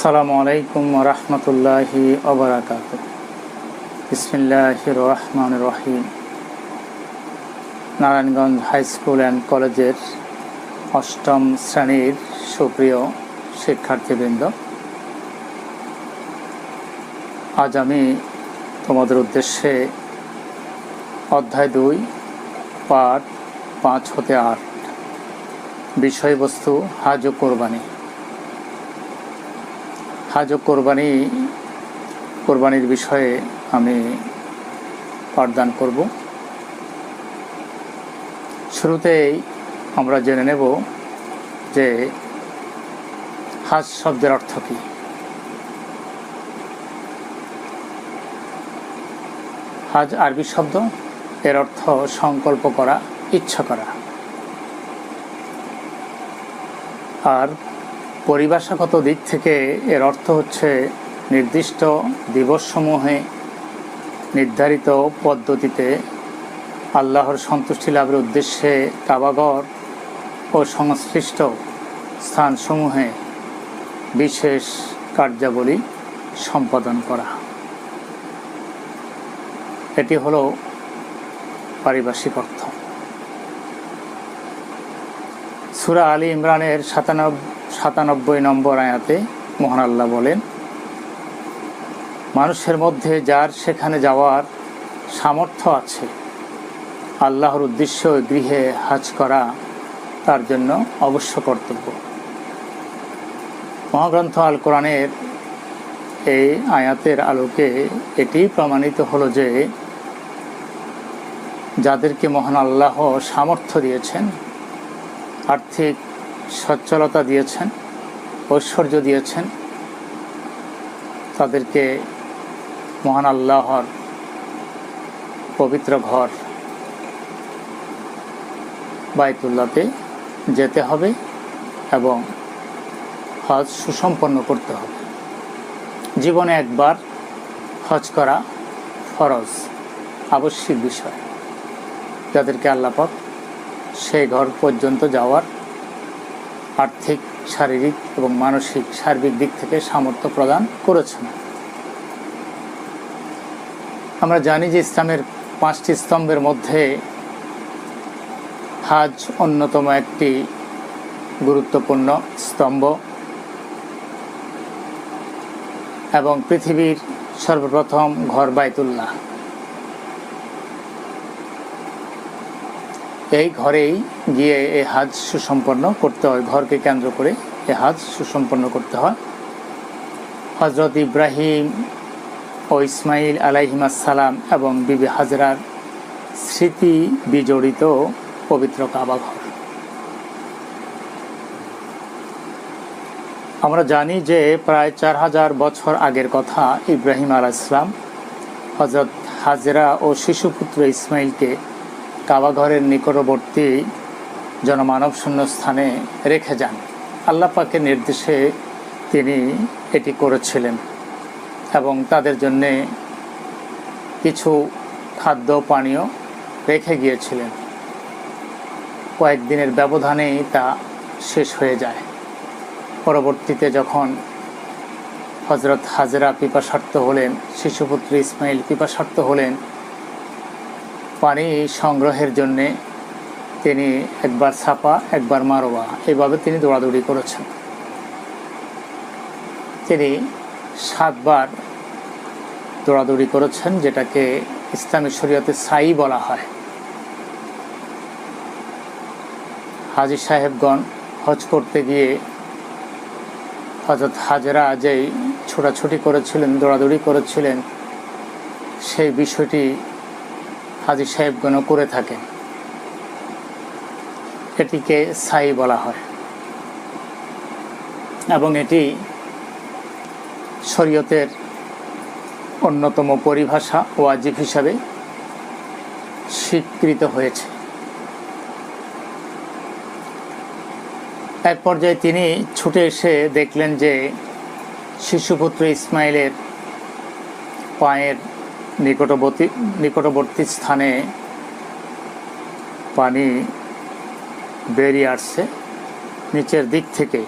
আসসালামু আলাইকুম ওয়া রাহমাতুল্লাহি ওয়া বারাকাতুহু। বিসমিল্লাহির রহমানির রহিম। নারায়ণগঞ্জ হাই স্কুল অ্যান্ড কলেজের অষ্টম শ্রেণীর সুপ্রিয় শিক্ষার্থীবৃন্দ, আজ আমি তোমাদের উদ্দেশ্যে অধ্যায় 2 পাঠ 5 হতে 8 বিষয়বস্তু হাজ ও কোরবানি। হাজ ও কোরবানির বিষয়ে আমি পাঠদান করব। শুরুতেই আমরা জেনে নেব যে হাজ শব্দের অর্থ কী। হাজ আরবি শব্দ, এর অর্থ সংকল্প করা, ইচ্ছা করা। আর পরিভাষাগত দিক থেকে এর অর্থ হচ্ছে নির্দিষ্ট দিবসসমূহে নির্ধারিত পদ্ধতিতে আল্লাহর সন্তুষ্টি লাভের উদ্দেশ্যে কাবাঘর ও সংশ্লিষ্ট স্থানসমূহে বিশেষ কার্যাবলী সম্পাদন করা। এটি হলো পারিভাষিক অর্থ। সূরা আলী ইমরানের 97 নম্বর আয়াতে মহান আল্লাহ বলেন, মানুষের মধ্যে যার সেখানে যাওয়ার সামর্থ্য আছে, আল্লাহর উদ্দেশ্য গৃহে হাজ করা তার জন্য অবশ্য কর্তব্য। মহাগ্রন্থ আল কোরআনের এই আয়াতের আলোকে এটি প্রমাণিত হলো যে যাদেরকে মহান আল্লাহ সামর্থ্য দিয়েছেন, আর্থিক সচ্ছলতা দিয়েছেন, ঐশ্বর্য দিয়েছেন, তাদেরকে মহান আল্লাহর পবিত্র ঘর বাইতুল্লাহতে যেতে হবে এবং হজ সুসম্পন্ন করতে হবে। জীবনে একবার হজ করা ফরজ, আবশ্যিক বিষয়। যাদেরকে আল্লাহ পাক সেই ঘর পর্যন্ত যাওয়ার আর্থিক, শারীরিক এবং মানসিক সার্বিক দিক থেকে সামর্থ্য প্রদান করেছেন। আমরা জানি যে ইসলামের 5টি স্তম্ভের মধ্যে হাজ অন্যতম একটি গুরুত্বপূর্ণ স্তম্ভ এবং পৃথিবীর সর্বপ্রথম ঘর বাইতুল্লাহ। এই ঘরেই গিয়ে এই হাজ সুসম্পন্ন করতে হয়, ঘরকে কেন্দ্র করে এই হাজ সুসম্পন্ন করতে হয়। হজরত ইব্রাহিম ও ইসমাইল আলাইহিমাসসালাম এবং বিবি হাজরার স্মৃতি বিজড়িত পবিত্র কাবা ঘর। আমরা জানি যে প্রায় 4000 বছর আগের কথা ইব্রাহিম আলাইহিস সালাম হজরত হাজরা ও শিশুপুত্র ইসমাইলকে কাবা ঘরের নিকটবর্তী জনমানব শূন্য স্থানে রেখে যান। আল্লাহ পাকের নির্দেশে তিনি এটি করেছিলেন এবং তাদের জন্যে কিছু খাদ্য পানীয় রেখে গিয়েছিলেন। কয়েকদিনের ব্যবধানেই তা শেষ হয়ে যায়। পরবর্তীতে যখন হজরত হাজরা পিপাসার্ত হলেন, শিশুপুত্র ইসমাইল পিপাসার্ত হলেন, পানি সংগ্রহের জন্যে তিনি একবার সাফা একবার মারওয়া এইভাবে তিনি দৌড়াদৌড়ি করেছেন। তিনি 7 বার দৌড়াদৌড়ি করেছেন, যেটাকে ইসলামী শরীয়তে সাই বলা হয়। হাজী সাহেবগণ হজ করতে গিয়ে হযরত হাজরা যেই ছোটাছুটি করেছিলেন, দৌড়াদৌড়ি করেছিলেন, সেই বিষয়টি হাজী সাহেবগণও করে থাকেন। এটিকে সাই বলা হয় এবং এটি শরীয়তের অন্যতম পরিভাষা ওয়াজিব হিসাবে স্বীকৃত হয়েছে। এক পর্যায়ে তিনি ছুটে এসে দেখলেন যে শিশুপুত্র ইসমাইলের পায়ের নিকটবর্তী স্থানে পানি বেরিয়ে আসছে নিচের দিক থেকে।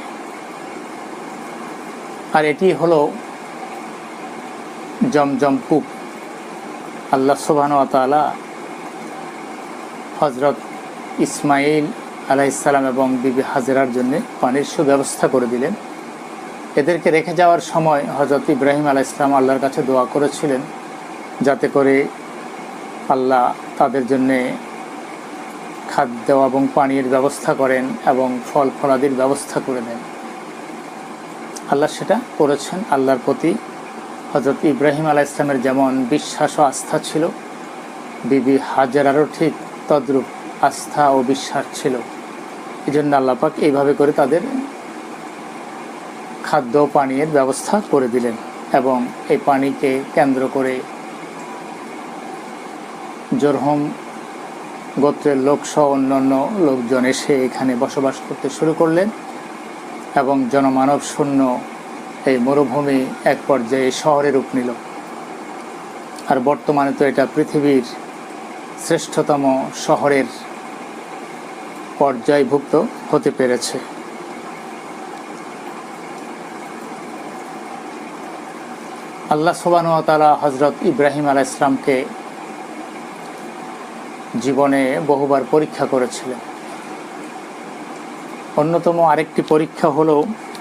আর এটি হলো জমজম কূপ। আল্লাহ সুবহানাহু ওয়া তাআলা হযরত ইসমাঈল আলাইহিস সালাম এবং বিবি হাজেরার জন্য পানির সুব্যবস্থা করে দিলেন। এদেরকে রেখে যাওয়ার সময় হযরত ইব্রাহিম আলাইহিস সালাম আল্লাহর কাছে দোয়া করেছিলেন যাতে করে আল্লাহ তাদের জন্য খাদ্য এবং পানির ব্যবস্থা করেন এবং ফল ফলাদির ব্যবস্থা করে দেন। আল্লাহ সেটা করেছেন। আল্লাহর প্রতি হযরত ইব্রাহিম আলাইহিস সালামের যেমন বিশ্বাস ও আস্থা ছিল, বিবি হাজেরারও ঠিক তদ্রূপ আস্থা ও বিশ্বাস ছিল। এই জন্য আল্লাহ পাক এইভাবে করে তাদের খাদ্য পানীয়ের ব্যবস্থা করে দিলেন এবং এই পানিকে কেন্দ্র করে জরহম গোত্রের লোকসহ অন্যান্য লোকজন এসে এখানে বসবাস করতে শুরু করলেন এবং জনমানব শূন্য এই মরুভূমি এক পর্যায়ে শহরে রূপ নিল। আর বর্তমানে তো এটা পৃথিবীর শ্রেষ্ঠতম শহরের পর্যায়ভুক্ত হতে পেরেছে। আল্লাহ সুবহানাহু ওয়া তাআলা হযরত ইব্রাহিম আলাইহিস সালামকে জীবনে বহুবার পরীক্ষা করেছিলেন। অন্যতম আরেকটি পরীক্ষা হলো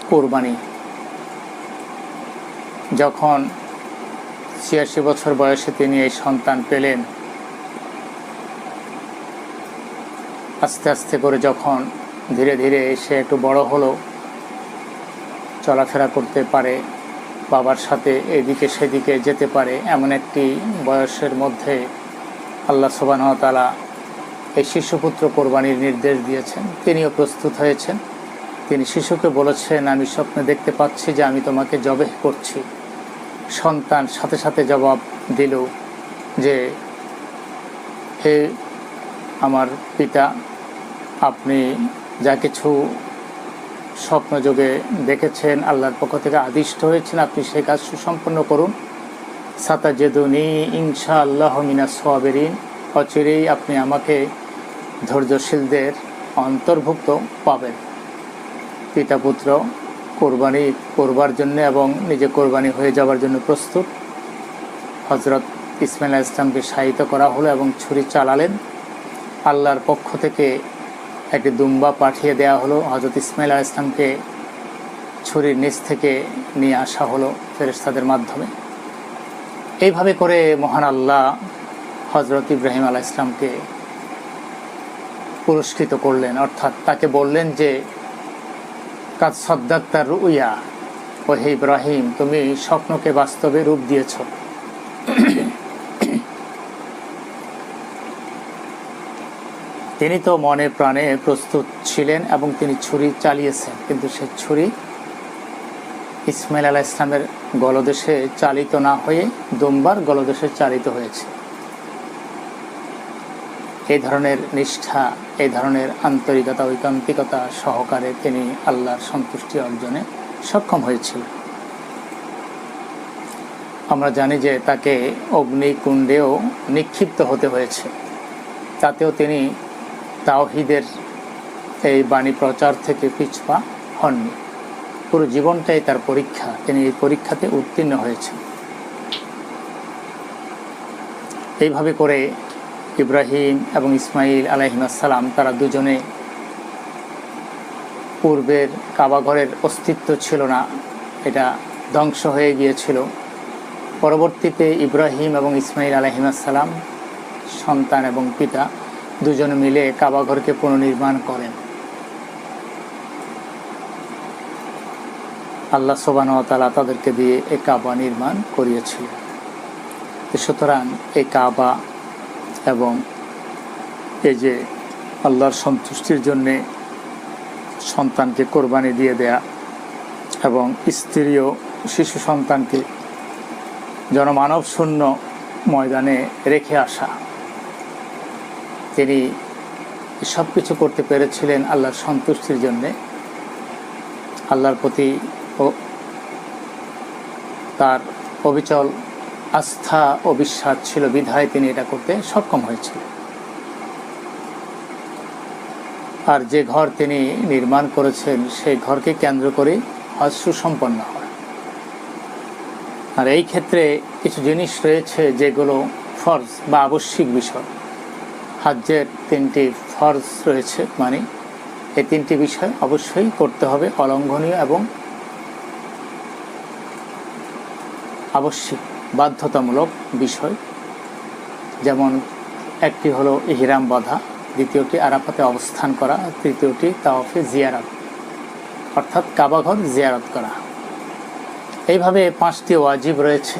কোরবানি। যখন ৮৬ বছর বয়সে তিনি এই সন্তান পেলেন, আস্তে আস্তে করে যখন ধীরে ধীরে সে একটু বড় হলো, চলাফেরা করতে পারে, বাবার সাথে এদিকে সেদিকে যেতে পারে, এমন একটি বয়সের মধ্যে আল্লাহ সুবহানাহু ওয়া তাআলা এই শিশুপুত্র কোরবানির নির্দেশ দিয়েছেন। তিনিও প্রস্তুত হয়েছেন। তিনি শিশুকে বলেছেন, আমি স্বপ্নে দেখতে পাচ্ছি যে আমি তোমাকে জবেহ করছি। সন্তান সাথে সাথে জবাব দিল যে, হে আমার পিতা, আপনি যা কিছু স্বপ্নযোগে দেখেছেন, আল্লাহর পক্ষ থেকে আদিষ্ট হয়েছেন, আপনি সেই কাজ সুসম্পন্ন করুন। সাতাজিদুনি ইনশাআল্লাহ মিনাস সাবিরিন, অচিরেই আপনি আমাকে ধৈর্যশীলদের অন্তর্ভুক্ত পাবেন। পিতা পুত্র কোরবানি করবার জন্য এবং নিজে কোরবানি হয়ে যাওয়ার জন্য প্রস্তুত। হযরত ইসমাঈল আলাইহিস সালামকে শায়িত করা হলো এবং ছুরি চালালেন। আল্লাহর পক্ষ থেকে একটি দুম্বা পাঠিয়ে দেওয়া হলো। হযরত ইসমাঈল আলাইহিস সালামকে ছুরির নিচ থেকে নিয়ে আসা হলো ফেরেশতাদের মাধ্যমে। এইভাবে করে মহান আল্লাহ হযরত ইব্রাহিম আলাইহিস সালামকে পুরস্কৃত করলেন, অর্থাৎ তাকে বললেন যে, কাদ সাদ্দাকতা রুইয়া, ও হে ইব্রাহিম, তুমি স্বপ্নকে বাস্তবে রূপ দিয়েছ। তিনি তো মনে প্রাণে প্রস্তুত ছিলেন এবং তিনি ছুরি চালিয়েছেন, কিন্তু সে ছুরি ইসমাঈল আলাইহিস সালামের গলদেশে চালিত না হয়ে দুম্বার গলদেশে চালিত হয়েছে। এই ধরনের নিষ্ঠা, এই ধরনের আন্তরিকতা, ঐকান্তিকতা সহকারে তিনি আল্লাহর সন্তুষ্টি অর্জনে সক্ষম হয়েছিল। আমরা জানি যে তাকে অগ্নিকুণ্ডেও নিক্ষিপ্ত হতে হয়েছে, তাতেও তিনি তাওহীদের এই বাণী প্রচার থেকে পিছপা হননি। পুরো জীবনটাই তার পরীক্ষা, তিনি এই পরীক্ষাতে উত্তীর্ণ হয়েছেন। এইভাবে করে ইব্রাহিম এবং ইসমাঈল আলাইহিস সালাম তারা দুজনে, পূর্বের কাবাঘরের অস্তিত্ব ছিল না, এটা ধ্বংস হয়ে গিয়েছিল। পরবর্তীতে ইব্রাহিম এবং ইসমাঈল আলাইহিস সালাম সন্তান এবং পিতা দুজনে মিলে কাবাঘরকে পুনর্নির্মাণ করেন। আল্লাহ সুবহানাহু ওয়া তাআলা তাদেরকে দিয়ে এই কাবা নির্মাণ করিয়েছিলেন। সুতরাং এই কাবা এবং এই যে আল্লাহর সন্তুষ্টির জন্যে সন্তানকে কোরবানি দিয়ে দেয়া এবং স্ত্রী ও শিশু সন্তানকে জনমানব শূন্য ময়দানে রেখে আসা, তিনি সব কিছু করতে পেরেছিলেন আল্লাহর সন্তুষ্টির জন্যে। আল্লাহর প্রতি তার অবিচল আস্থা ও বিশ্বাস ছিল বিধায় তিনি এটা করতে সক্ষম হয়েছিলেন। আর যে ঘর তিনি নির্মাণ করেছেন সেই ঘরকে কেন্দ্র করে হজ সুসম্পন্ন হয়। আর এই ক্ষেত্রে কিছু জিনিস রয়েছে যেগুলো ফরজ বা আবশ্যিক বিষয়। হজ্জের 3টি ফরজ রয়েছে, মানে এই 3টি বিষয় অবশ্যই করতে হবে, অলঙ্ঘনীয় এবং আবশ্যিক বাধ্যতামূলক বিষয়। যেমন একটি হলো ইহরাম বাঁধা, দ্বিতীয়টি আরাফাতে অবস্থান করা, তৃতীয়টি তাওয়াফে জিয়ারত অর্থাৎ কাবাঘর জিয়ারত করা। এইভাবে 5টি ওয়াজিব রয়েছে।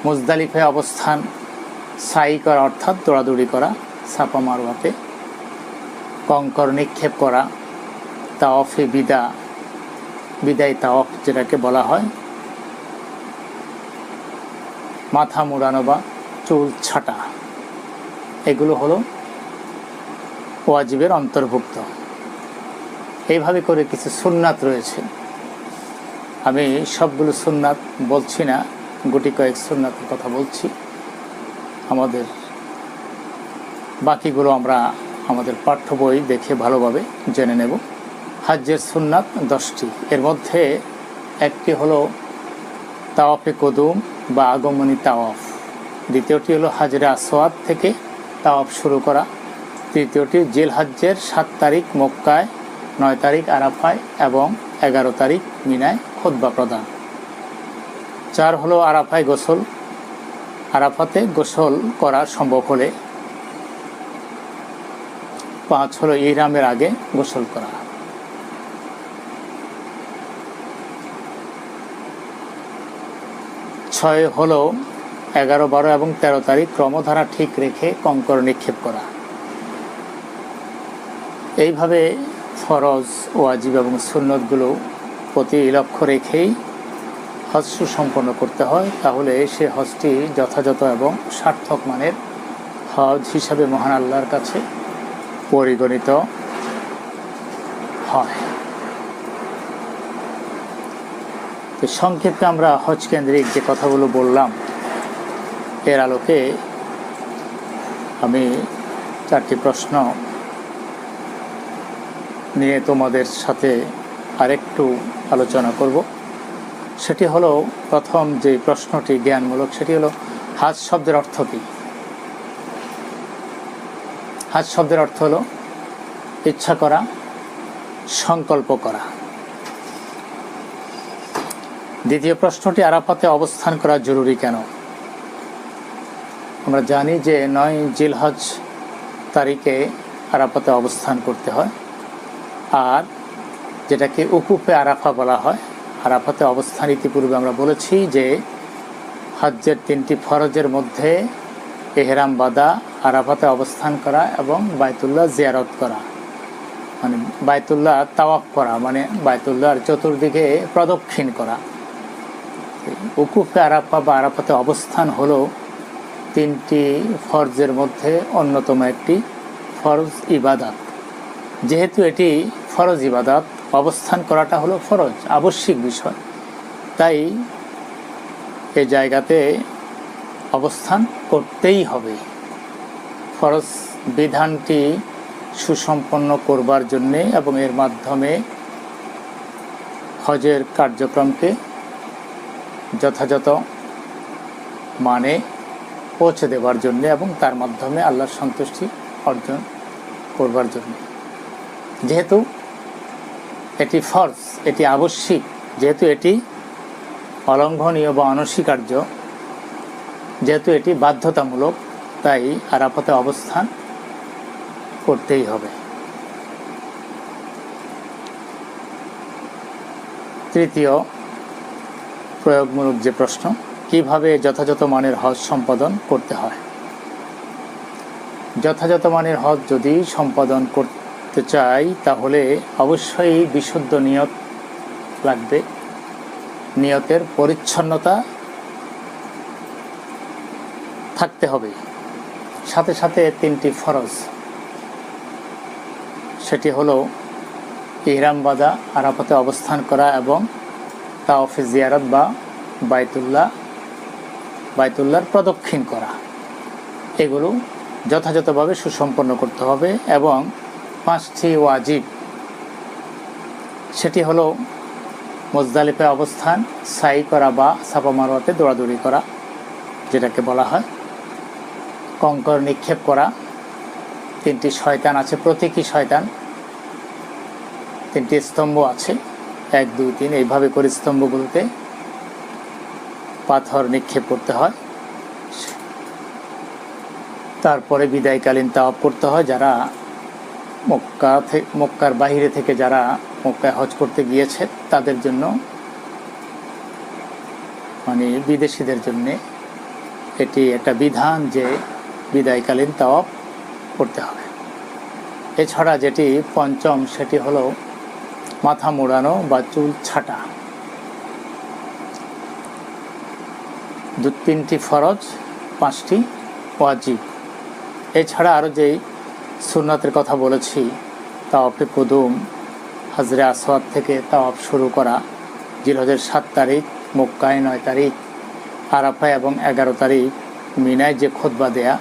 মুজদালিফায় অবস্থান, সাই করা অর্থাৎ দৌড়াদৌড়ি করা, সাফা মারওয়াতে, কঙ্কর নিক্ষেপ করা, তাওয়াফে বিদায় তাওয়াফ যেটাকে বলা হয়, মাথা মুড়ানো বা চুল ছাটা, এগুলো হলো ওয়াজিবের অন্তর্ভুক্ত। এইভাবে করে কিছু সুন্নাত রয়েছে। আমি সবগুলো সুন্নাত বলছি না, গুটি কয়েক সুন্নাতের কথা বলছি। আমাদের বাকিগুলো আমরা আমাদের পাঠ্য বই দেখে ভালোভাবে জেনে নেব। হজ্জের সুন্নাত 10টি, এর মধ্যে একটি হলো তাওয়াফে কুদুম বা আগমনী তাওয়াফ, দ্বিতীয়টি হলো হাজরে আসওয়াদ থেকে তাওয়াফ শুরু করা, তৃতীয়টি জিলহজ্জের 7 তারিখ মক্কায়, 9 তারিখ আরাফায় এবং 11 তারিখ মিনায় খুতবা প্রদান। 4 হলো আরাফায় গোসল, আরাফাতে গোসল করা সম্ভব হলে। 5 হলো ইহরামের আগে গোসল করা। 6 হলো 11, 12 এবং 13 তারিখ ক্রমধারা ঠিক রেখে কঙ্কর নিক্ষেপ করা। এইভাবে ফরজ, ওয়াজিব এবং সুন্নতগুলো প্রতি লক্ষ্য রেখেই হজ সুসম্পন্ন করতে হয়, তাহলে সে হজটি যথাযথ এবং সার্থক মানের হজ হিসাবে মহান আল্লাহর কাছে পরিগণিত হয়। তো সংক্ষেপে আমরা হজ কেন্দ্রিক যে কথাগুলো বললাম, এর আলোকে আমি 4টি প্রশ্ন নিয়ে তোমাদের সাথে আরেকটু আলোচনা করব। সেটি হলো, প্রথম যে প্রশ্নটি জ্ঞানমূলক, সেটি হলো হজ শব্দের অর্থ কী? হজ শব্দের অর্থ হলো ইচ্ছা করা, সংকল্প করা। দ্বিতীয় প্রশ্নটি, আরাফাতে অবস্থান করা জরুরি কেন? আমরা জানি যে 9 জিলহজ তারিখে আরাফাতে অবস্থান করতে হয়, আর যেটাকে উকুফে আরাফা বলা হয়। আরাফাতে অবস্থান ইতিপূর্বে আমরা বলেছি যে হজ্জের 3টি ফরজের মধ্যে এহরাম বাঁধা, আরাফাতে অবস্থান করা এবং বাইতুল্লাহ জিয়ারত করা, মানে বাইতুল্লাহ তাওয়াফ করা, মানে বাইতুল্লাহর চতুর্দিকে প্রদক্ষিণ করা। উকুফে আরাফা বা আরাফাতে অবস্থান হলো 3টি ফরজের মধ্যে অন্যতম একটি ফরজ ইবাদত। যেহেতু এটি ফরজ ইবাদত, অবস্থান করাটা হলো ফরজ, আবশ্যিক বিষয়, তাই এ জায়গাতে অবস্থান করতেই হবে। ফরজ বিধানটি সুসম্পন্ন করবার জন্যে এবং এর মাধ্যমে হজের কার্যক্রমকে যথাযথ মানে পৌঁছে দেবার জন্য এবং তার মাধ্যমে আল্লাহর সন্তুষ্টি অর্জন করবার জন্য। যেহেতু এটি ফরজ, এটি আবশ্যিক, যেহেতু এটি অলঙ্ঘনীয় বা অনস্বীকার্য, যেহেতু এটি বাধ্যতামূলক, তাই আরাফাতে অবস্থান করতেই হবে। তৃতীয় প্রয়োগমূলক যে প্রশ্ন, কিভাবে যথাযথ মানের হজ সম্পাদন করতে হয়? যথাযথ মানের হজ যদি সম্পাদন করতে চাই, তাহলে অবশ্যই বিশুদ্ধ নিয়ত লাগবে। নিয়তের পরিচ্ছন্নতা থাকতে হবে। সাথে সাথে 3টি ফরজ, সেটি হলো ইহরাম বাঁধা, আরাফাতে অবস্থান করা এবং তাওয়াফে জিয়ারত বা বাইতুল্লাহর প্রদক্ষিণ করা। এগুলো যথাযথভাবে সুসম্পন্ন করতে হবে। এবং 5টি ওয়াজিব, সেটি হলো মুজদালিফায় অবস্থান, সাই করা বা সাফা মারওয়াতে দৌড়াদৌড়ি করা যেটাকে বলা হয়, কঙ্কর নিক্ষেপ করা। 3টি শয়তান আছে, প্রতীকী শয়তান, 3টি স্তম্ভ আছে, 1 2 3 এইভাবে করে স্তম্ভগুলোতে পাথর নিক্ষেপ করতে হয়। তারপরে বিদায়কালীন তাওয়াফ করতে হয়। যারা মক্কার বাইরে থেকে যারা মক্কায় হজ করতে গিয়েছে তাদের জন্য, মানে বিদেশিদের জন্য এটি একটা বিধান যে বিদায়কালীন তাওয়াফ করতে হবে। এছাড়া যেটি পঞ্চম সেটি হলো মাথা মোড়ানো বা চুল ছাঁটা। 3টি ফরজ, 5টি ওয়াজিব। এছাড়া আরও যেই সুন্নাতের কথা বলেছি, তাওয়াফে কুদুম, হাজরে আসওয়াদ থেকে তাওয়াফ শুরু করা, জিলহজের 7 তারিখ মক্কায়, 9 তারিখ আরাফায় এবং 11 তারিখ মিনায় যে খুতবা দেয়া,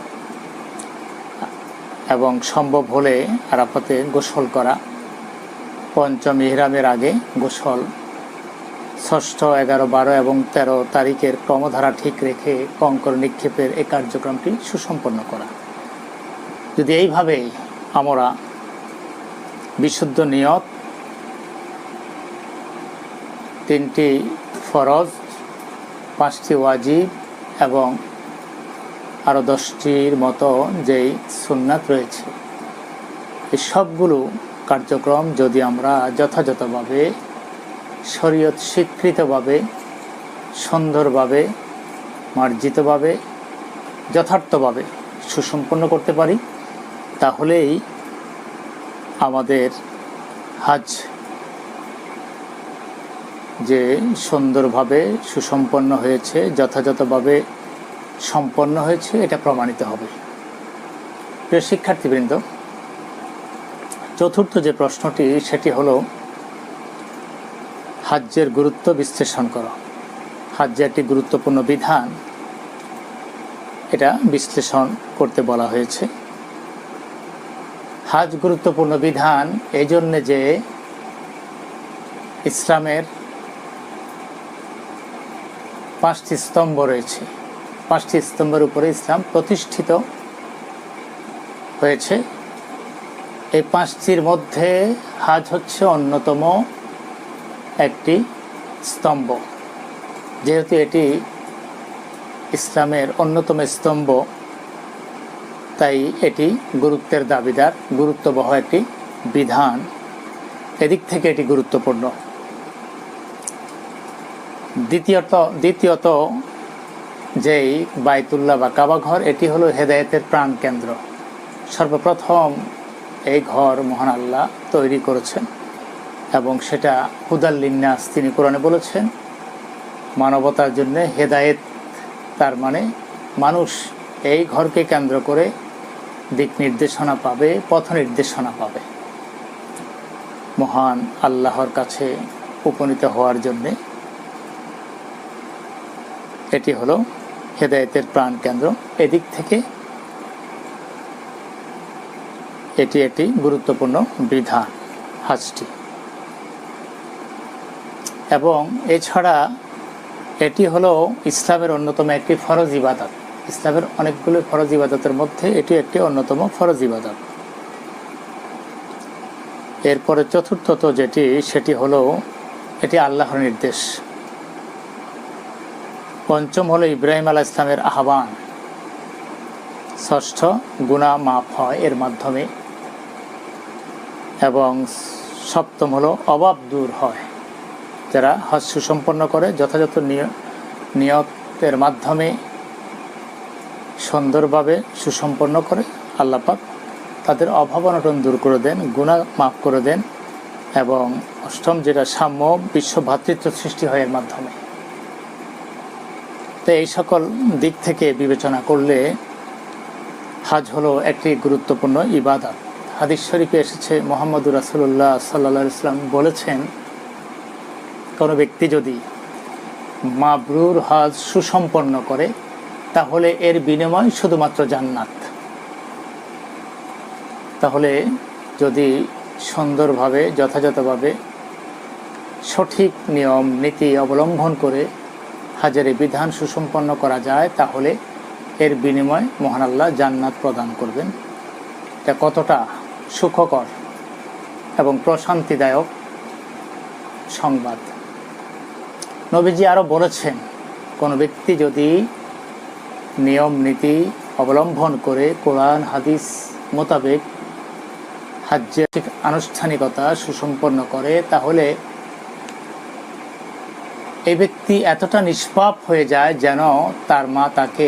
এবং সম্ভব হলে আরাফাতে গোসল করা, পঞ্চম ইহরামের আগে গোসল, ষষ্ঠ, 11, 12 এবং 13 তারিখের ক্রমধারা ঠিক রেখে কঙ্কর নিক্ষেপের এই কার্যক্রমটি সুসম্পন্ন করা। যদি এইভাবে আমরা বিশুদ্ধ নিয়ত, 3টি ফরজ, 5টি ওয়াজিব এবং আরও 10টির মতো যেই সুন্নাত রয়েছে, এই সবগুলো কার্যক্রম যদি আমরা যথাযথভাবে, শরীয়ত স্বীকৃতভাবে, সুন্দরভাবে, মার্জিতভাবে, যথার্থভাবে সুসম্পন্ন করতে পারি, তাহলেই আমাদের হজ যে সুন্দরভাবে সুসম্পন্ন হয়েছে, যথাযথভাবে সম্পন্ন হয়েছে, এটা প্রমাণিত হবে। প্রিয় শিক্ষার্থীবৃন্দ, চতুর্থ যে প্রশ্নটি সেটি হলো হজ্জের গুরুত্ব বিশ্লেষণ করা। হজ্জে একটি গুরুত্বপূর্ণ বিধান, এটা বিশ্লেষণ করতে বলা হয়েছে। হজ গুরুত্বপূর্ণ বিধান এই জন্যে যে ইসলামের 5টি স্তম্ভ রয়েছে, 5টি স্তম্ভের উপরে ইসলাম প্রতিষ্ঠিত হয়েছে। এই 5টির মধ্যে হজ হচ্ছে অন্যতম একটি স্তম্ভ। যেহেতু এটি ইসলামের অন্যতম স্তম্ভ, তাই এটি গুরুত্বের দাবিদার, গুরুত্ববহ একটি বিধান। এদিক থেকে এটি গুরুত্বপূর্ণ। দ্বিতীয়ত যেই বাইতুল্লাহ বা কাবাঘর, এটি হলো হেদায়েতের প্রাণ কেন্দ্র। সর্বপ্রথম এই ঘর মহান আল্লাহ তৈরি করেছেন এবং সেটা হুদাল লিন্নাস, তিনি কোরআনে বলেছেন, মানবতার জন্য হেদায়েত। তার মানে মানুষ এই ঘরকে কেন্দ্র করে দিক নির্দেশনা পাবে, পথ নির্দেশনা পাবে মহান আল্লাহর কাছে উপনীত হওয়ার জন্যে। এটি হলো হেদায়েতের প্রাণ কেন্দ্র। এদিক থেকে এটি একটি গুরুত্বপূর্ণ বিধান হজটি। এবং এছাড়া এটি হলো ইসলামের অন্যতম একটি ফরজ ইবাদত। ইসলামের অনেকগুলো ফরজ ইবাদতের মধ্যে এটি একটি অন্যতম ফরজ ইবাদত। এরপরে চতুর্থত যেটি, সেটি হলো এটি আল্লাহর নির্দেশ। পঞ্চম হলো ইব্রাহিম আলাইহিস সালামের আহ্বান। ষষ্ঠ, গুনাহ মাফ হয় এর মাধ্যমে। এবং সপ্তম হলো অভাব দূর হয়। যারা হজ সুসম্পন্ন করে যথাযথ নিয়তের মাধ্যমে সুন্দরভাবে সুসম্পন্ন করে, আল্লাহ পাক তাদের অভাব অনটন দূর করে দেন, গুনাহ মাফ করে দেন। এবং অষ্টম যেটা, সাম্য, বিশ্ব ভ্রাতৃত্ব সৃষ্টি হয় এর মাধ্যমে। তো এই সকল দিক থেকে বিবেচনা করলে হজ হলো একটি গুরুত্বপূর্ণ ইবাদত। হাদিস শরীফে এসেছে, মুহাম্মদুর রাসূলুল্লাহ সাল্লাল্লাহু আলাইহি ওয়াসাল্লাম বলেছেন, কোনো ব্যক্তি যদি মাবরুর হজ সুসম্পন্ন করে তাহলে এর বিনিময় শুধুমাত্র জান্নাত। তাহলে যদি সুন্দরভাবে, যথাযথভাবে সঠিক নিয়ম নীতি অবলম্বন করে হাজের বিধান সুসম্পন্ন করা যায়, তাহলে এর বিনিময়ে মহান আল্লাহ জান্নাত প্রদান করবেন। এটা কতটা সুখকর এবং প্রশান্তিদায়ক সংবাদ। নবীজি আরও বলেছেন, কোনো ব্যক্তি যদি নিয়ম নীতি অবলম্বন করে কোরআন হাদিস মোতাবেক হজ্জের আনুষ্ঠানিকতা সুসম্পন্ন করে, তাহলে এই ব্যক্তি এতটা নিষ্পাপ হয়ে যায় যেন তার মা তাকে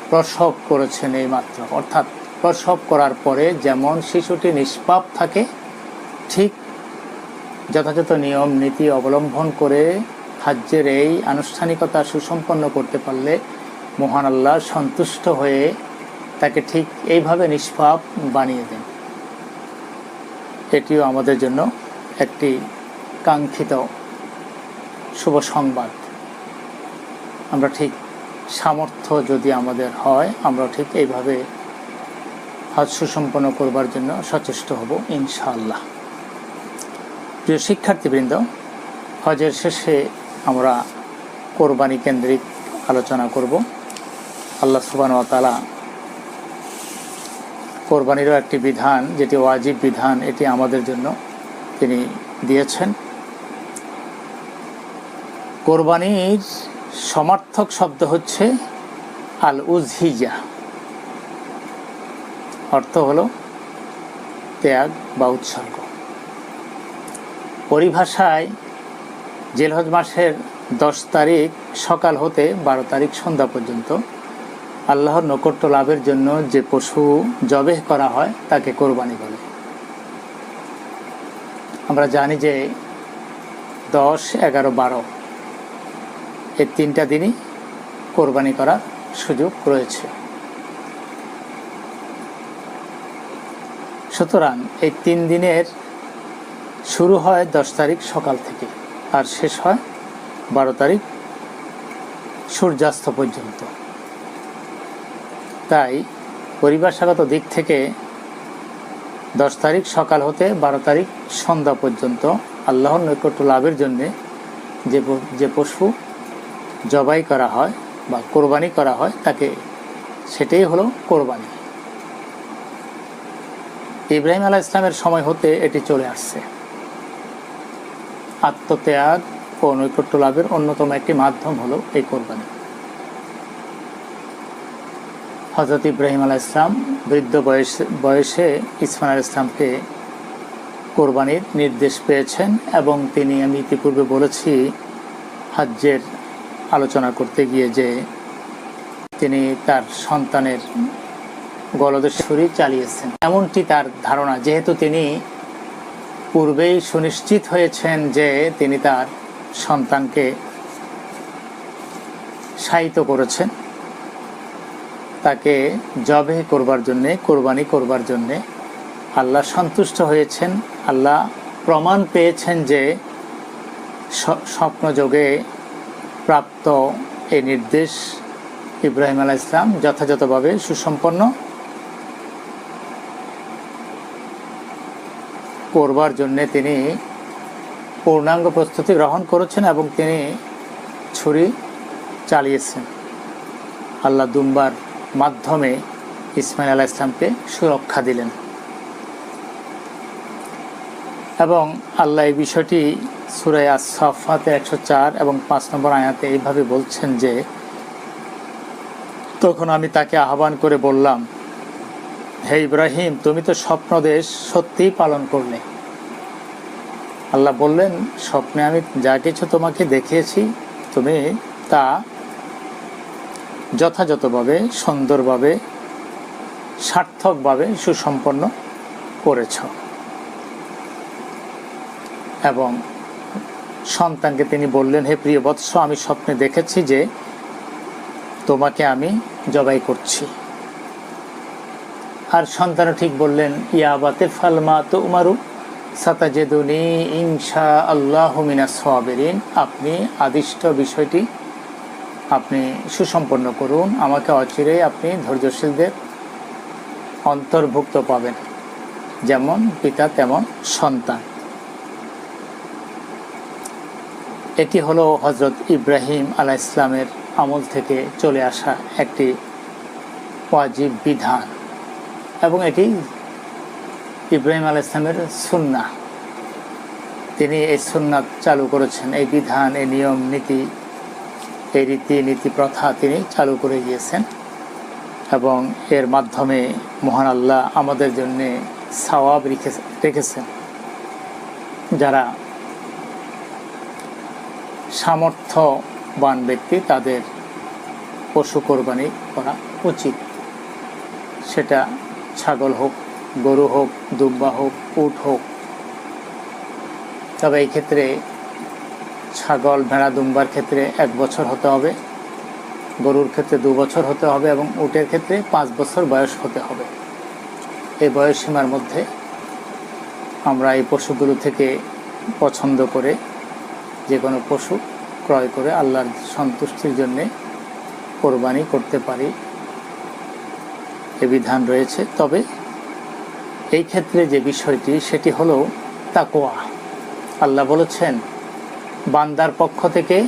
প্রসব করেছেন এইমাত্র। অর্থাৎ প্রসব করার পরে যেমন শিশুটি নিষ্পাপ থাকে, ঠিক যথাযথ নিয়ম নীতি অবলম্বন করে হজ্জের এই আনুষ্ঠানিকতা সুসম্পন্ন করতে পারলে মহান আল্লাহ সন্তুষ্ট হয়ে তাকে ঠিক এইভাবে নিষ্পাপ বানিয়ে দেন। এটিও আমাদের জন্য একটি কাঙ্ক্ষিত শুভ সংবাদ। আমরা ঠিক সামর্থ্য যদি আমাদের হয়, আমরা ঠিক এইভাবে হজ সুসম্পন্ন করবার জন্য সচেষ্ট হব ইনশাআল্লাহ। প্রিয় শিক্ষার্থীবৃন্দ, হজের শেষে আমরা কোরবানি কেন্দ্রিক আলোচনা করব। আল্লাহ সুবহানাহু ওয়া তাআলা কোরবানিরও একটি বিধান, যেটি ওয়াজিব বিধান, এটি আমাদের জন্য তিনি দিয়েছেন। কোরবানির সমার্থক শব্দ হচ্ছে আল উজহিয়া, অর্থ হলো ত্যাগ বা উৎসর্গ। পরিভাষায় জিলহজ মাসের 10 তারিখ সকাল হতে 12 তারিখ সন্ধ্যা পর্যন্ত আল্লাহর নৈকট্য লাভের জন্য যে পশু জবেহ করা হয় তাকে কোরবানি বলে। আমরা জানি যে 10, 11, 12 এই 3টা দিনই কোরবানি করার সুযোগ রয়েছে। সুতরাং এই 3 দিনের শুরু হয় 10 তারিখ সকাল থেকে আর শেষ হয় 12 তারিখ সূর্যাস্ত পর্যন্ত। তাই পরিভাষাগত দিক থেকে 10 তারিখ সকাল হতে 12 তারিখ সন্ধ্যা পর্যন্ত আল্লাহর নৈকট্য লাভের জন্যে যে পশু জবাই করা হয় বা কোরবানি করা হয় তাকে, সেটাই হলো কোরবানি। ইব্রাহিম আলাইহিস সালামের সময় হতে এটি চলে আসছে। আত্মত্যাগ ও নৈকট্য লাভের অন্যতম একটি মাধ্যম হলো এই কোরবানি। হযরত ইব্রাহিম আলাইহিস সালাম বৃদ্ধ বয়সে ইসমাঈল আলাইহিস সালামকে কোরবানির নির্দেশ পেয়েছেন এবং তিনি, আমি ইতিপূর্বে বলেছি হজ্জের আলোচনা করতে গিয়ে, যে তিনি তার সন্তানের গলদেশ ছুরি চালিয়েছেন, এমনটি তার ধারণা। যেহেতু তিনি পূর্বেই সুনিশ্চিত হয়েছেন যে তিনি তার সন্তানকে শায়িত করেছেন, তাকে জবে করবার জন্যে, কোরবানি করবার জন্যে আল্লাহ সন্তুষ্ট হয়েছেন। আল্লাহ প্রমাণ পেয়েছেন যে স্বপ্নযোগে প্রাপ্ত এই নির্দেশ ইব্রাহিম আলাইহিস সালাম যথাযথভাবে সুসম্পন্ন করবার জন্যে তিনি পূর্ণাঙ্গ প্রস্তুতি গ্রহণ করেছেন এবং তিনি ছুরি চালিয়েছেন। আল্লাহ দুম্বার মাধ্যমে ইসমাঈল আলাইহিস সালামকে সুরক্ষা দিলেন এবং আল্লাহ এই বিষয়টি সূরা আস-সাফফাতের 104 এবং 5 নম্বর আয়াতে এইভাবে বলছেন যে, তখন আমি তাকে আহ্বান করে বললাম, হে ইব্রাহিম, তুমি তো স্বপ্নদেশ সত্যিই পালন করলে। আল্লাহ বললেন, স্বপ্নে আমি যা কিছু তোমাকে দেখিয়েছি তুমি তা যথাযথভাবে, সুন্দরভাবে, সার্থকভাবে সুসম্পন্ন করেছ। এবং সন্তানকে তিনি বললেন, হে প্রিয় বৎস, আমি স্বপ্নে দেখেছি যে তোমাকে আমি জবাই করছি। আর সন্তানও ঠিক বললেন, ইয়া আবাতি ফাল মা তু'মারু সাতাজিদুনি ইনশাআল্লাহু মিনাস সাবিরিন। আপনি আদিষ্ট বিষয়টি আপনি সুসম্পন্ন করুন, আমাকে অচিরেই আপনি ধৈর্যশীলদের অন্তর্ভুক্ত পাবেন। যেমন পিতা তেমন সন্তান। এটি হলো হজরত ইব্রাহিম আলাইহিস সালামের আমল থেকে চলে আসা একটি ওয়াজিব বিধান, এবং এটি ইব্রাহিম আলাইহিস সালামের সুন্নাহ। তিনি এই সুন্নাত চালু করেছেন, এই বিধান, এই নিয়ম নীতি, এই রীতি প্রথা তিনি চালু করে গিয়েছেন, এবং এর মাধ্যমে মহান আল্লাহ আমাদের জন্যে সওয়াব রেখেছেন। যারা সামর্থ্যবান ব্যক্তি তাদের পশু কোরবানি করা উচিত, সেটা ছাগল হোক, গরু হোক, দুম্বা হোক, উট হোক। তবে এই ক্ষেত্রে ছাগল, ভেড়া, দুম্বার ক্ষেত্রে 1 বছর হতে হবে, গরুর ক্ষেত্রে 2 বছর হতে হবে, এবং উটের ক্ষেত্রে 5 বছর বয়স হতে হবে। এই বয়স সীমার মধ্যে আমরা এই পশুগুলো থেকে পছন্দ করে যে কোনো পশু ক্রয় করে আল্লাহর সন্তুষ্টির জন্যে কোরবানি করতে পারি, এ বিধান রয়েছে। তবে এই ক্ষেত্রে যে বিষয়টি সেটি হলো তাকওয়া। আল্লাহ বলেছেন, বান্দার পক্ষ থেকে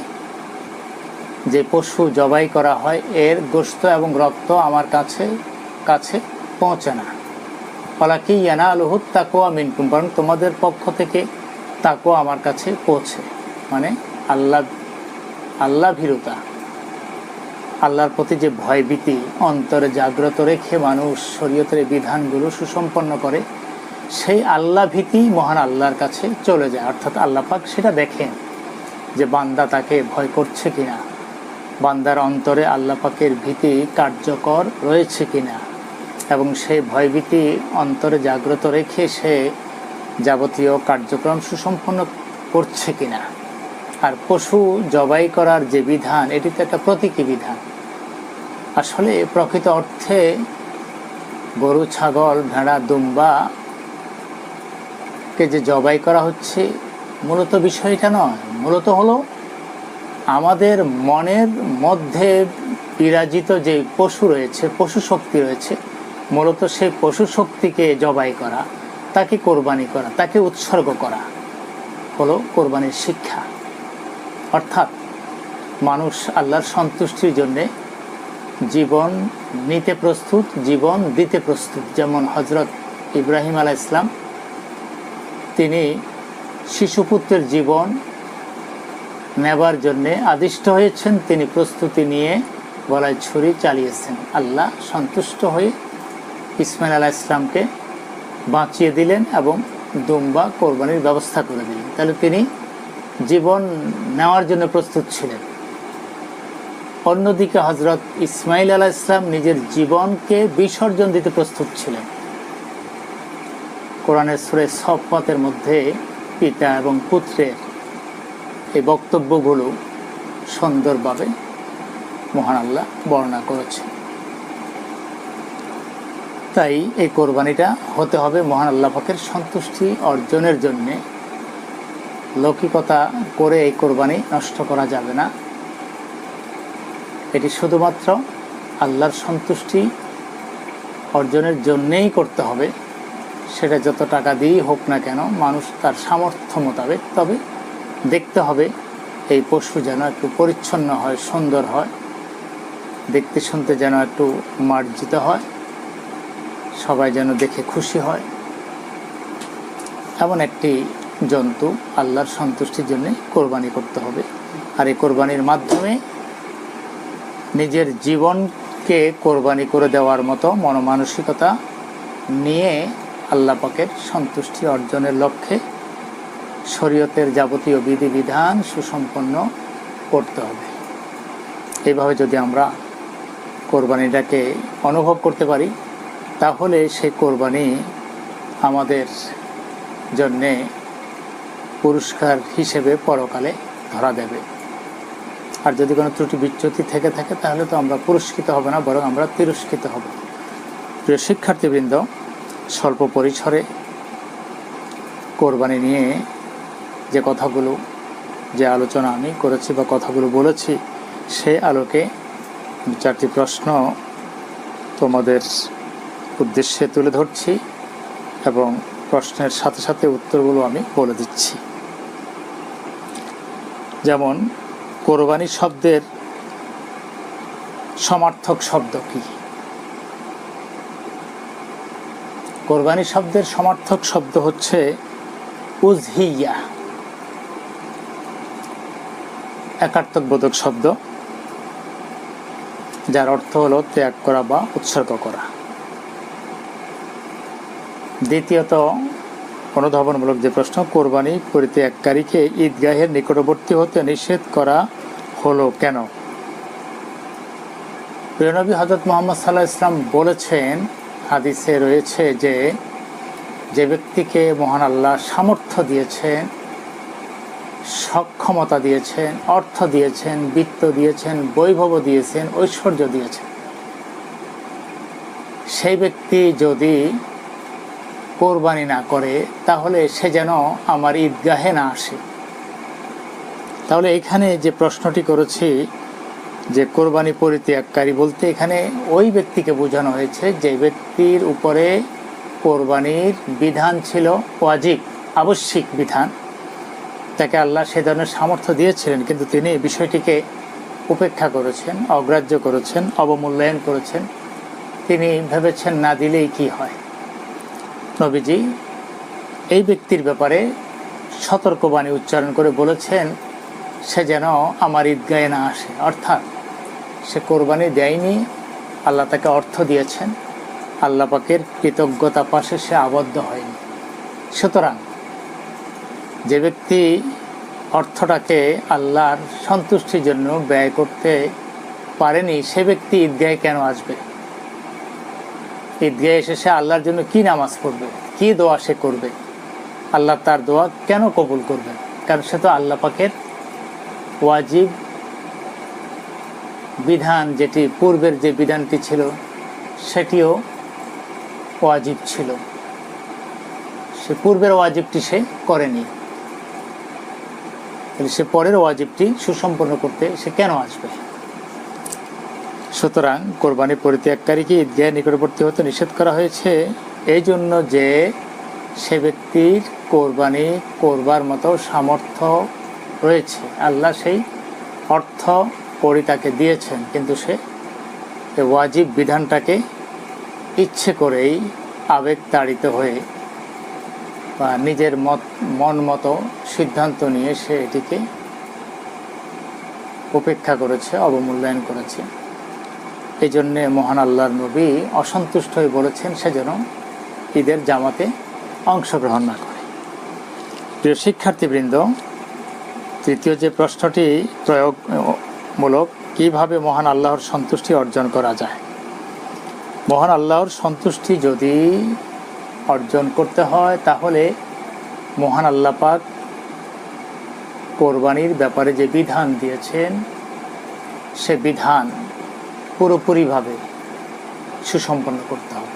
যে পশু জবাই করা হয় এর গোশত এবং রক্ত আমার কাছে পৌঁছে না, ওয়ালাকিন ইয়ানালুহুত তাকওয়া মিনকুম, বরং তোমাদের পক্ষ থেকে তাকওয়া আমার কাছে পৌঁছে। মানে আল্লাহ ভীরুতা, আল্লাহর প্রতি যে ভয়ভীতি অন্তরে জাগ্রত রেখে মানুষ শরীয়তের বিধানগুলো সুসম্পন্ন করে, সেই আল্লাহ ভীতি মহান আল্লাহর কাছে চলে যায়। অর্থাৎ আল্লাহ পাক সেটা দেখেন যে বান্দা তাকে ভয় করছে কিনা, বান্দার অন্তরে আল্লাহ পাকের ভীতি কার্যকর রয়েছে কিনা, এবং সেই ভয়ভীতি অন্তরে জাগ্রত রেখে সে যাবতীয় কার্যক্রম সুসম্পন্ন করছে কিনা। আর পশু জবাই করার যে বিধান, এটি তো একটা প্রতীকী বিধান। আসলে প্রকৃত অর্থে গরু, ছাগল, ভেড়া, দুম্বাকে যে জবাই করা হচ্ছে, মূলত বিষয়টা নয়। মূলত হলো আমাদের মনের মধ্যে বিরাজিত যে পশু রয়েছে, পশু শক্তি রয়েছে, মূলত সেই পশু শক্তিকে জবাই করা, তাকে কোরবানি করা, তাকে উৎসর্গ করা হলো কোরবানির শিক্ষা। অর্থাৎ মানুষ আল্লাহর সন্তুষ্টির জন্যে জীবন নিতে প্রস্তুত, জীবন দিতে প্রস্তুত। যেমন হজরত ইব্রাহিম আলাইহিস সালাম, তিনি শিশুপুত্রের জীবন নেবার জন্যে আদিষ্ট হয়েছেন, তিনি প্রস্তুতি নিয়ে গলায় ছুরি চালিয়েছেন। আল্লাহ সন্তুষ্ট হয়ে ইসমাইল আলাইহিস সালামকে বাঁচিয়ে দিলেন এবং দুম্বা কোরবানির ব্যবস্থা করে দিলেন। তাহলে তিনি জীবন নেওয়ার জন্য প্রস্তুত ছিলেন। অন্যদিকে হজরত ইসমাইল আলাইহিস সালাম নিজের জীবনকে বিসর্জন দিতে প্রস্তুত ছিলেন। কোরআনের সূরা সফফাতের মধ্যে পিতা এবং পুত্রের এই বক্তব্যগুলো সুন্দরভাবে মহান আল্লাহ বর্ণনা করেছে। তাই এই কোরবানিটা হতে হবে মহান আল্লাহ পাকের সন্তুষ্টি অর্জনের জন্যে। লৌকিকতা করে এই কোরবানি নষ্ট করা যাবে না। এটি শুধুমাত্র আল্লাহর সন্তুষ্টি অর্জনের জন্যেই করতে হবে। সেটা যত টাকা দিয়েই হোক না কেন, মানুষ তার সামর্থ্য মোতাবেক। তবে দেখতে হবে এই পশু যেন একটু পরিচ্ছন্ন হয়, সুন্দর হয়, দেখতে শুনতে যেন একটু মার্জিত হয়, সবাই যেন দেখে খুশি হয়। এমন একটি জন্তু আল্লাহর সন্তুষ্টির জন্য কোরবানি করতে হবে। আর এই কোরবানির মাধ্যমে নিজের জীবনকে কোরবানি করে দেওয়ার মতো মনমানসিকতা নিয়ে আল্লাহ পাকের সন্তুষ্টি অর্জনের লক্ষ্যে শরীয়তের যাবতীয় বিধিবিধান সুসম্পন্ন করতে হবে। এইভাবে যদি আমরা কোরবানিটাকে অনুভব করতে পারি, তাহলে সেই কোরবানি আমাদের জন্যে পুরস্কার হিসেবে পরকালে ধরা দেবে। আর যদি কোনো ত্রুটি বিচ্যুতি থেকে থাকে, তাহলে তো আমরা পুরস্কৃত হব না, বরং আমরা তিরস্কৃত হব। প্রিয় শিক্ষার্থীবৃন্দ, স্বল্প পরিসরে কোরবানি নিয়ে যে কথাগুলো, যে আলোচনা আমি করেছি বা কথাগুলো বলেছি, সে আলোকে 4টি প্রশ্ন তোমাদের উদ্দেশ্যে তুলে ধরছি এবং প্রশ্নের সাথে সাথে উত্তরগুলো আমি বলে দিচ্ছি। যেমন কোরবানি শব্দের সমার্থক শব্দ কি? কোরবানি শব্দের সমার্থক শব্দ হচ্ছে উজহিয়া, একার্থকবোধক শব্দ, যার অর্থ হলো ত্যাগ করা বা উৎসর্গ করা। দ্বিতীয়ত অনুধাবনমূলক যে প্রশ্ন, কোরবানি পরিত্যাগকারীকে ঈদগাহের নিকটবর্তী হতে নিষেধ করা হলো কেন? প্রিয় নবী হযরত মুহাম্মদ সাল্লাল্লাহু আলাইহি ওয়াসাল্লাম বলেছেন, হাদিসে রয়েছে যে ব্যক্তিকে মহান আল্লাহ সামর্থ্য দিয়েছেন, সক্ষমতা দিয়েছেন, অর্থ দিয়েছেন, বিত্ত দিয়েছেন, বৈভব দিয়েছেন, ঐশ্বর্য দিয়েছেন, সেই ব্যক্তি যদি কোরবানি না করে তাহলে সে যেন আমার ঈদগাহে না আসে। তাহলে এখানে যে প্রশ্নটি করেছি যে কোরবানি পরিত্যাগকারী বলতে এখানে ওই ব্যক্তিকে বোঝানো হয়েছে যে ব্যক্তির উপরে কোরবানির বিধান ছিল ওয়াজিব, আবশ্যিক বিধান, তাকে আল্লাহ সে ধরনের সামর্থ্য দিয়েছিলেন, কিন্তু তিনি বিষয়টিকে উপেক্ষা করেছেন, অগ্রাহ্য করেছেন, অবমূল্যায়ন করেছেন। তিনি ভেবেছেন না দিলেই কি হয়। নবীজি এই ব্যক্তির ব্যাপারে সতর্কবাণী উচ্চারণ করে বলেছেন সে যেন আমার ঈদগাহে না আসে, অর্থাৎ সে কোরবানি দেয়নি, আল্লাহ তাকে অর্থ দিয়েছেন, আল্লাহ পাকের কৃতজ্ঞতা পাশে সে আবদ্ধ হয়নি। সুতরাং যে ব্যক্তি অর্থটাকে আল্লাহর সন্তুষ্টির জন্য ব্যয় করতে পারেনি, সে ব্যক্তি ঈদগাহে কেন আসবে? ঈদগাহে এসে সে আল্লাহর জন্য কি নামাজ পড়বে, কি দোয়া সে করবে? আল্লাহ তার দোয়া কেন কবুল করবেন? কারণ সে তো আল্লাহ পাকের ওয়াজিব বিধান, যেটি পূর্বের যে বিধানটি ছিল সেটিও ওয়াজিব ছিল, সে পূর্বের ওয়াজিবটি সে করেনি, সে পরের ওয়াজিবটি সুসম্পন্ন করতে সে কেন আসবে? সুতরাং কোরবানি পরিত্যাগকারীকে ঈদগাহের নিকটবর্তী হতে নিষেধ করা হয়েছে এই জন্য যে সে ব্যক্তির কোরবানি করবার মতো সামর্থ্য রয়েছে, আল্লাহ সেই অর্থ করি তাকে দিয়েছেন, কিন্তু সে ওয়াজিব বিধানটাকে ইচ্ছে করেই আবেগ তাড়িত হয়ে বা নিজের মন মতো সিদ্ধান্ত নিয়ে সে এটিকে উপেক্ষা করেছে, অবমূল্যায়ন করেছে। এই জন্যে মহান আল্লাহর নবী অসন্তুষ্ট হয়ে বলেছেন সে যেন ঈদের জামাতে অংশগ্রহণ না করে। প্রিয় শিক্ষার্থীবৃন্দ, তৃতীয় যে প্রশ্নটি প্রয়োগমূলক, কিভাবে মহান আল্লাহর সন্তুষ্টি অর্জন করা যায়? মহান আল্লাহর সন্তুষ্টি যদি অর্জন করতে হয় তাহলে মহান আল্লাহ পাক কোরবানির ব্যাপারে যে বিধান দিয়েছেন সে বিধান পুরোপুরিভাবে সুসম্পন্ন করতে হবে।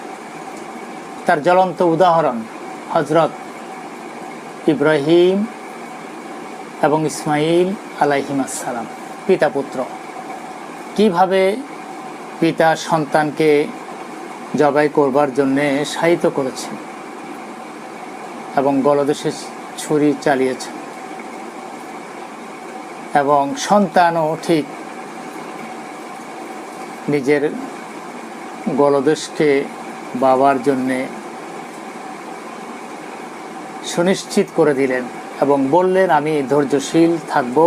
তার জ্বলন্ত উদাহরণ হযরত ইব্রাহিম এবং ইসমাইল আলাইহিমাসসালাম, পিতা পুত্র, কিভাবে পিতা সন্তানকে জবাই করবার জন্যে শায়িত করেছেন এবং গলদেশে ছুরি চালিয়েছেন, এবং সন্তানও ঠিক নিজের গলদেশকে বাবার জন্যে সুনিশ্চিত করে দিলেন এবং বললেন, আমি ধৈর্যশীল থাকব,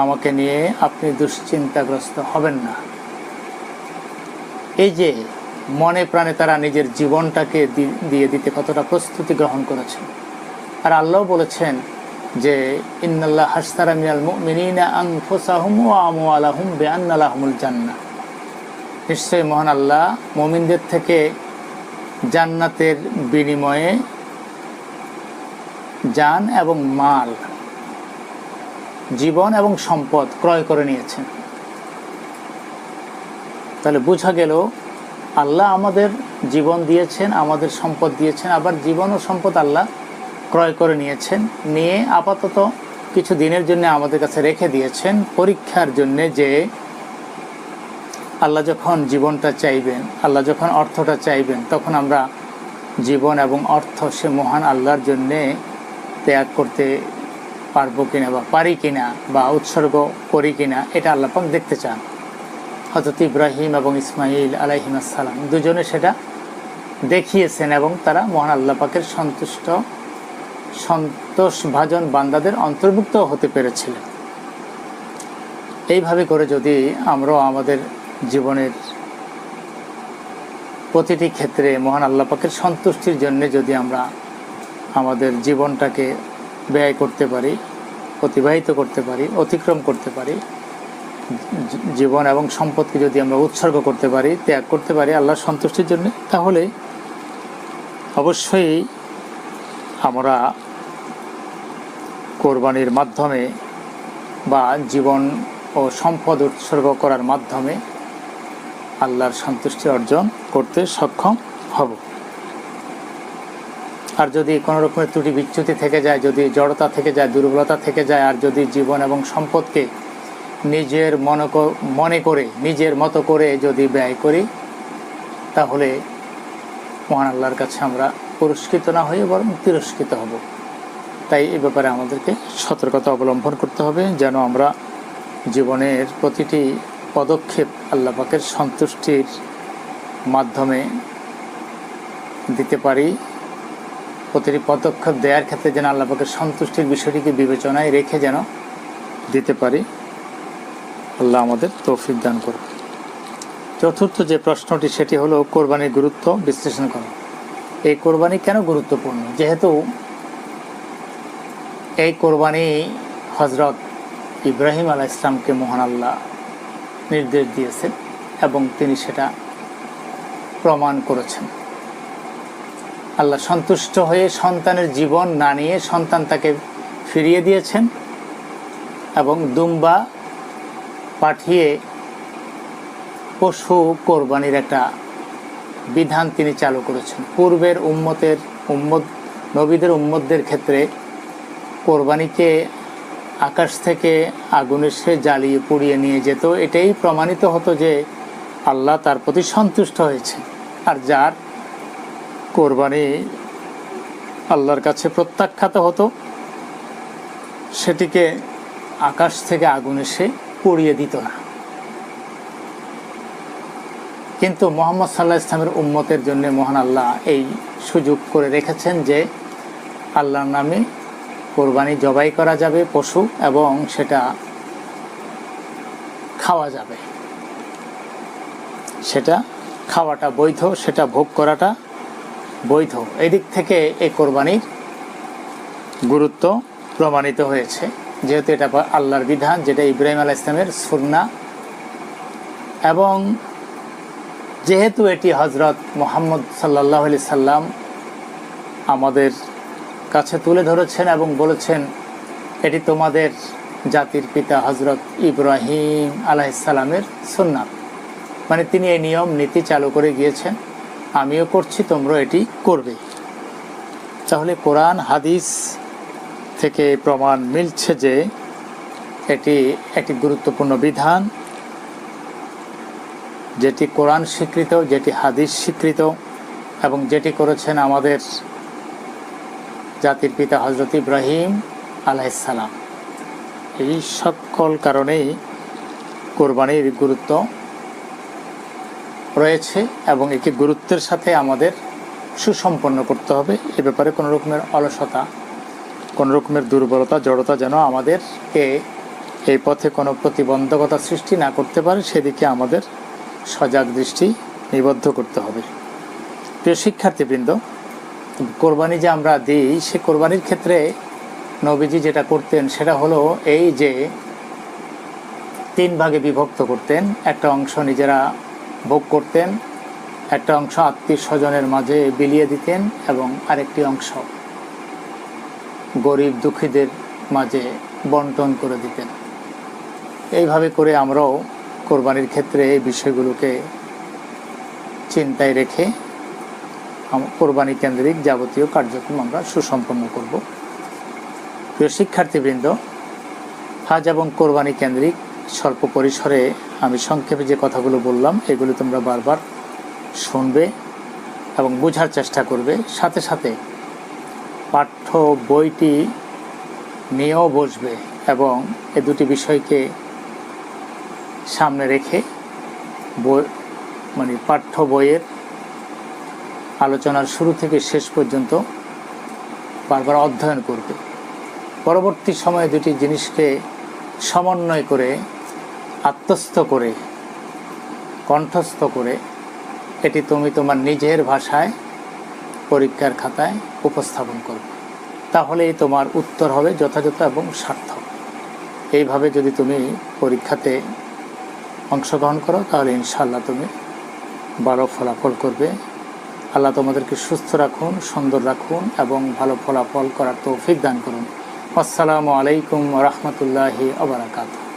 আমাকে নিয়ে আপনি দুশ্চিন্তাগ্রস্ত হবেন না। এই যে মনে প্রাণে তারা নিজের জীবনটাকে দিয়ে দিতে কতটা প্রস্তুতি গ্রহণ করেছে। আর আল্লাহ বলেছেন যে ইন্নাল্লাহ হাশতারা মিনাল মুমিনিনা আনফুসাহুম ওয়া আমওয়ালাহুম বিআন্না লাহুমুল জান্নাহ, নিশ্চয়ই মহান আল্লাহ মুমিনদের থেকে জান্নাতের বিনিময়ে জান এবং মাল, জীবন এবং সম্পদ ক্রয় করে নিয়েছেন। তাহলে বোঝা গেল আল্লাহ আমাদের জীবন দিয়েছেন, আমাদের সম্পদ দিয়েছেন, আবার জীবন ও সম্পদ আল্লাহ ক্রয় করে নিয়েছেন, নিয়ে আপাতত কিছু দিনের জন্য আমাদের কাছে রেখে দিয়েছেন পরীক্ষার জন্যে, যে আল্লাহ যখন জীবনটা চাইবেন, আল্লাহ যখন অর্থটা চাইবেন, তখন আমরা জীবন এবং অর্থ সে মহান আল্লাহর জন্যে ত্যাগ করতে পারবো কিনা বা পারি কিনা বা উৎসর্গ করি কিনা, এটা আল্লাহ পাক দেখতে চান। হযরত ইব্রাহিম এবং ইসমাইল আলাইহিস সালাম দুজনে সেটা দেখিয়েছেন এবং তারা মহান আল্লাহ পাকের সন্তোষভাজন বান্দাদের অন্তর্ভুক্ত হতে পেরেছিলেন। এইভাবে করে যদি আমরাও আমাদের জীবনের প্রতিটি ক্ষেত্রে মহান আল্লাহ পাকের সন্তুষ্টির জন্য যদি আমরা আমাদের জীবনটাকে ব্যয় করতে পারি, অতিবাহিত করতে পারি, অতিক্রম করতে পারি, জীবন এবং সম্পদকে যদি আমরা উৎসর্গ করতে পারি, ত্যাগ করতে পারি আল্লাহর সন্তুষ্টির জন্য, তাহলে অবশ্যই আমরা কোরবানির মাধ্যমে বা জীবন ও সম্পদ উৎসর্গ করার মাধ্যমে আল্লাহর সন্তুষ্টি অর্জন করতে সক্ষম হব। আর যদি কোনো রকমের ত্রুটি বিচ্যুতি থেকে যায়, যদি জড়তা থেকে যায়, দুর্বলতা থেকে যায়, আর যদি জীবন এবং সম্পদকে নিজের মনে করে নিজের মতো করে যদি ব্যয় করি, তাহলে মহান আল্লাহর কাছে আমরা পুরস্কৃত না হয়ে বরং তিরস্কৃত হব। তাই এ ব্যাপারে আমাদেরকে সতর্কতা অবলম্বন করতে হবে, যেন আমরা জীবনের প্রতিটি পদক্ষেপ আল্লাহ পাকের সন্তুষ্টির মাধ্যমে দিতে পারি। প্রতিটি পদক্ষেপ দেওয়ার ক্ষেত্রে যেন আল্লাহ পাকের সন্তুষ্টির বিষয়টিকে বিবেচনায় রেখে যেন দিতে পারি। আল্লাহ আমাদের তৌফিক দান করুন। চতুর্থ যে প্রশ্নটি সেটি হলো কোরবানির গুরুত্ব বিশ্লেষণ করা। এই কোরবানি কেন গুরুত্বপূর্ণ? যেহেতু এই কোরবানি হযরত ইব্রাহিম আলাইহিস সালামকে মহান আল্লাহ নির্দেশ দিয়েছেন এবং তিনি সেটা প্রমাণ করেছেন। আল্লাহ সন্তুষ্ট হয়ে সন্তানের জীবন না নিয়ে সন্তান তাকে ফিরিয়ে দিয়েছেন এবং দুম্বা পাঠিয়ে পশু কোরবানির একটা বিধান তিনি চালু করেছেন। পূর্বের নবীদের উম্মতদের ক্ষেত্রে কোরবানিকে আকাশ থেকে আগুনে সে জ্বালিয়ে পুড়িয়ে নিয়ে যেত। এটাই প্রমাণিত হতো যে আল্লাহ তার প্রতি সন্তুষ্ট হয়েছে। আর যার কোরবানি আল্লাহর কাছে প্রত্যাখ্যাত হতো, সেটিকে আকাশ থেকে আগুন এসে পুড়িয়ে দিত না। কিন্তু মুহাম্মদ সাল্লাল্লাহু আলাইহি ওয়াসাল্লামের উম্মতের জন্য মহান আল্লাহ এই সুযোগ করে রেখেছেন যে আল্লাহর নামে কোরবানি জবাই করা যাবে পশু, এবং সেটা খাওয়া যাবে। সেটা খাওয়াটা বৈধ, সেটা ভোগ করাটা বৈধ। এই দিক থেকে এই কোরবানির গুরুত্ব প্রমাণিত হয়েছে, যেহেতু এটা আল্লাহর বিধান, যেটা ইব্রাহিম আলাইহিস সালামের সুন্নাহ, এবং যেহেতু এটি হযরত মুহাম্মদ সাল্লাল্লাহু আলাইহি সাল্লাম আমাদের কাছে তুলে ধরেছেন এবং বলেছেন এটি তোমাদের জাতির পিতা হযরত ইব্রাহিম আলাইহিস সালামের সুন্নাহ, মানে তিনি এই নিয়ম নীতি চালু করে গিয়েছেন, আমিও করছি, তোমরা এটি করবে। তাহলে কোরআন হাদিস থেকে প্রমাণ মিলছে যে এটি একটি গুরুত্বপূর্ণ বিধান, যেটি কোরআন স্বীকৃত, যেটি হাদিস স্বীকৃত, এবং যেটি করেছেন আমাদের জাতির পিতা হযরত ইব্রাহিম আলাইহিস সালাম। এই সকল কারণেই কোরবানির গুরুত্ব রয়েছে এবং একে গুরুত্বের সাথে আমাদের সুসম্পন্ন করতে হবে। এ ব্যাপারে কোনো রকমের অলসতা, কোনো রকমের দুর্বলতা, জড়তা যেন আমাদেরকে এই পথে কোনো প্রতিবন্ধকতা সৃষ্টি না করতে পারে, সেদিকে আমাদের সজাগ দৃষ্টি নিবদ্ধ করতে হবে। প্রিয় শিক্ষার্থীবৃন্দ, কোরবানি যে আমরা দিই, সে কোরবানির ক্ষেত্রে নবীজি যেটা করতেন সেটা হলো এই যে 3 ভাগে বিভক্ত করতেন। একটা অংশ নিজেরা ভোগ করতেন, একটা অংশ আত্মীয় স্বজনের মাঝে বিলিয়ে দিতেন, এবং আরেকটি অংশ গরিব দুঃখীদের মাঝে বন্টন করে দিতেন। এইভাবে করে আমরাও কোরবানির ক্ষেত্রে এই বিষয়গুলোকে চিন্তায় রেখে কোরবানি কেন্দ্রিক যাবতীয় কার্যক্রম আমরা সুসম্পন্ন করব। প্রিয় শিক্ষার্থীবৃন্দ, হজ এবং কোরবানি কেন্দ্রিক স্বল্প পরিসরে আমি সংক্ষেপে যে কথাগুলো বললাম, এগুলো তোমরা বারবার শুনবে এবং বোঝার চেষ্টা করবে। সাথে সাথে পাঠ্য বইটি নিয়েও বসবে এবং এ দুটি বিষয়কে সামনে রেখে পাঠ্য বইয়ের আলোচনার শুরু থেকে শেষ পর্যন্ত বারবার অধ্যয়ন করবে। পরবর্তী সময়ে দুটি জিনিসকে সমন্বয় করে আত্মস্থ করে কণ্ঠস্থ করে এটি তুমি তোমার নিজের ভাষায় পরীক্ষার খাতায় উপস্থাপন করবে, তাহলেই তোমার উত্তর হবে যথাযথ এবং সার্থক। এইভাবে যদি তুমি পরীক্ষাতে অংশগ্রহণ করো তাহলে ইনশাআল্লাহ তুমি ভালো ফলাফল করবে। আল্লাহ তোমাদেরকে সুস্থ রাখুন, সুন্দর রাখুন এবং ভালো ফলাফল করার তৌফিক দান করুন। আসসালামু আলাইকুম ওয়া রাহমাতুল্লাহি ওয়া বারাকাতুহু।